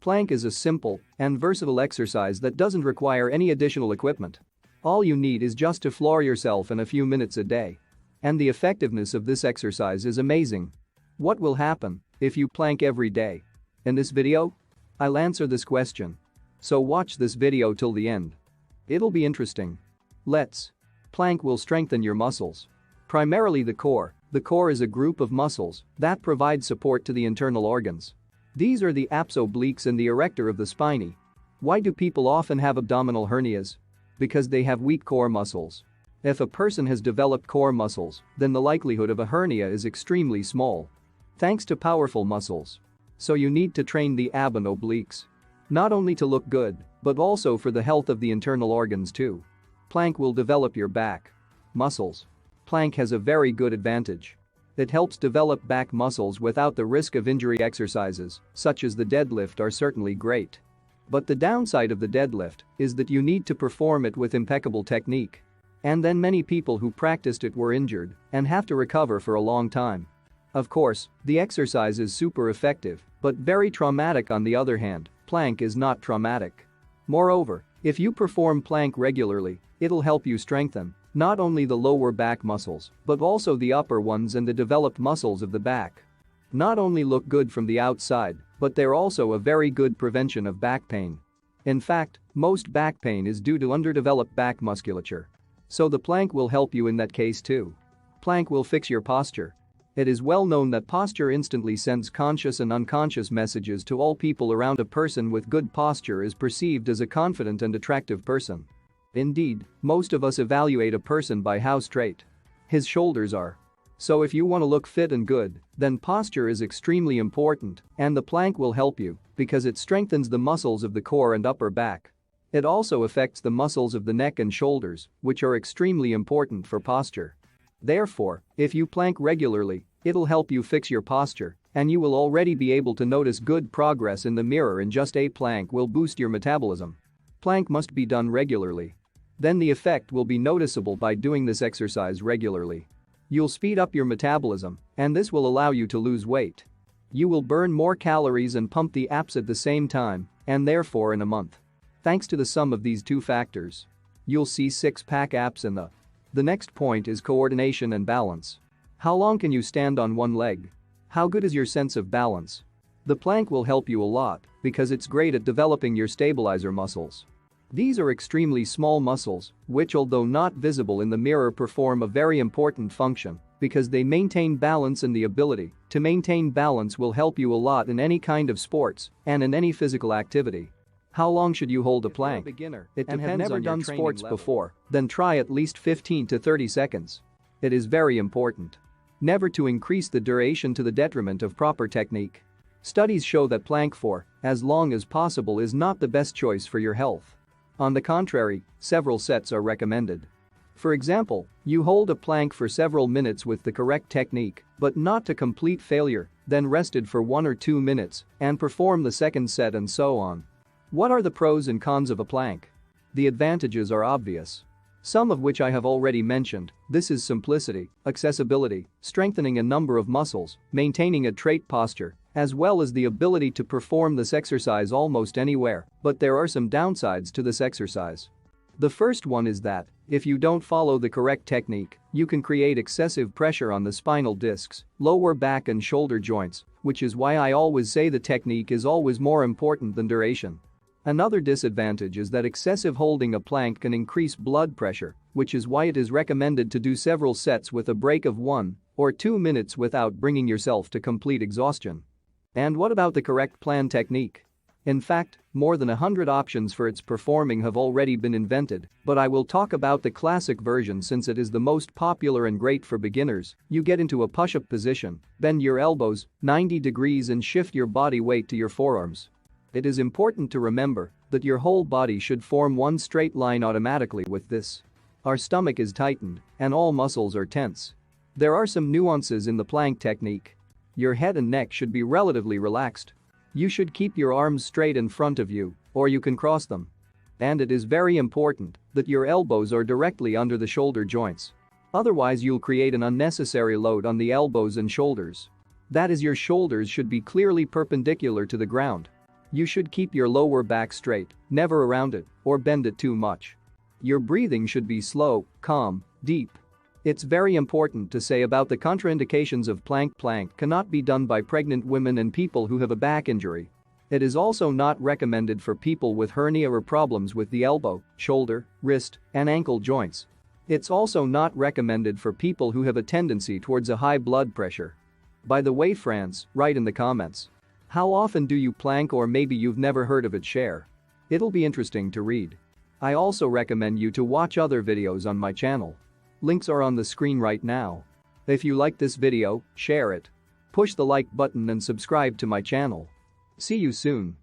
Plank is a simple and versatile exercise that doesn't require any additional equipment. All you need is just to floor yourself in a few minutes a day. And the effectiveness of this exercise is amazing. What will happen if you plank every day? In this video, I'll answer this question. So watch this video till the end. It'll be interesting. Plank will strengthen your muscles. Primarily the core. The core is a group of muscles that provide support to the internal organs. These are the apse obliques and the erector of the spine. Why do people often have abdominal hernias? Because they have weak core muscles. If a person has developed core muscles, then the likelihood of a hernia is extremely small. Thanks to powerful muscles. So you need to train the abs and obliques. Not only to look good, but also for the health of the internal organs too. Plank will develop your back muscles. Plank has a very good advantage. It helps develop back muscles without the risk of injury. Exercises, such as the deadlift, are certainly great. But the downside of the deadlift is that you need to perform it with impeccable technique. And then many people who practiced it were injured and have to recover for a long time. Of course, the exercise is super effective, but very traumatic. On the other hand, plank is not traumatic. Moreover, if you perform plank regularly, it'll help you strengthen not only the lower back muscles, but also the upper ones and the developed muscles of the back. Not only look good from the outside, but they're also a very good prevention of back pain. In fact, most back pain is due to underdeveloped back musculature. So the plank will help you in that case too. Plank will fix your posture. It is well known that posture instantly sends conscious and unconscious messages to all people around. A person with good posture is perceived as a confident and attractive person. Indeed, most of us evaluate a person by how straight his shoulders are. So if you want to look fit and good, then posture is extremely important, and the plank will help you because it strengthens the muscles of the core and upper back. It also affects the muscles of the neck and shoulders, which are extremely important for posture. Therefore, if you plank regularly, it'll help you fix your posture, and you will already be able to notice good progress in the mirror. In just a plank will boost your metabolism. Plank must be done regularly. Then the effect will be noticeable. By doing this exercise regularly, you'll speed up your metabolism, and this will allow you to lose weight. You will burn more calories and pump the abs at the same time, and therefore in a month, thanks to the sum of these two factors, you'll see six-pack abs in the next point is coordination and balance. How long can you stand on one leg? How good is your sense of balance? The plank will help you a lot because it's great at developing your stabilizer muscles. These are extremely small muscles, which although not visible in the mirror perform a very important function because they maintain balance, and the ability to maintain balance will help you a lot in any kind of sports and in any physical activity. How long should you hold a plank? It depends. Have never done sports before, then try at least 15 to 30 seconds. It is very important never to increase the duration to the detriment of proper technique. Studies show that plank for as long as possible is not the best choice for your health. On the contrary, several sets are recommended. For example, you hold a plank for several minutes with the correct technique, but not to complete failure, then rested for 1 or 2 minutes and perform the second set, and so on. What are the pros and cons of a plank? The advantages are obvious, some of which I have already mentioned. This is simplicity, accessibility, strengthening a number of muscles, maintaining a straight posture, as well as the ability to perform this exercise almost anywhere. But there are some downsides to this exercise. The first one is that if you don't follow the correct technique, you can create excessive pressure on the spinal discs, lower back and shoulder joints, which is why I always say the technique is always more important than duration. Another disadvantage is that excessive holding a plank can increase blood pressure, which is why it is recommended to do several sets with a break of 1 or 2 minutes without bringing yourself to complete exhaustion. And what about the correct plan technique? In fact, more than 100 options for its performing have already been invented, but I will talk about the classic version since it is the most popular and great for beginners. You get into a push-up position, bend your elbows 90 degrees and shift your body weight to your forearms. It is important to remember that your whole body should form one straight line automatically with this. Our stomach is tightened and all muscles are tense. There are some nuances in the plank technique. Your head and neck should be relatively relaxed. You should keep your arms straight in front of you, or you can cross them. And it is very important that your elbows are directly under the shoulder joints. Otherwise you'll create an unnecessary load on the elbows and shoulders. That is, your shoulders should be clearly perpendicular to the ground. You should keep your lower back straight, never around it or bend it too much. Your breathing should be slow, calm, deep. It's very important to say about the contraindications of plank. Plank cannot be done by pregnant women and people who have a back injury. It is also not recommended for people with hernia or problems with the elbow, shoulder, wrist, and ankle joints. It's also not recommended for people who have a tendency towards a high blood pressure. By the way, friends, write in the comments. How often do you plank, or maybe you've never heard of it? Share. It'll be interesting to read. I also recommend you to watch other videos on my channel. Links are on the screen right now. If you like this video, share it. Push the like button and subscribe to my channel. See you soon.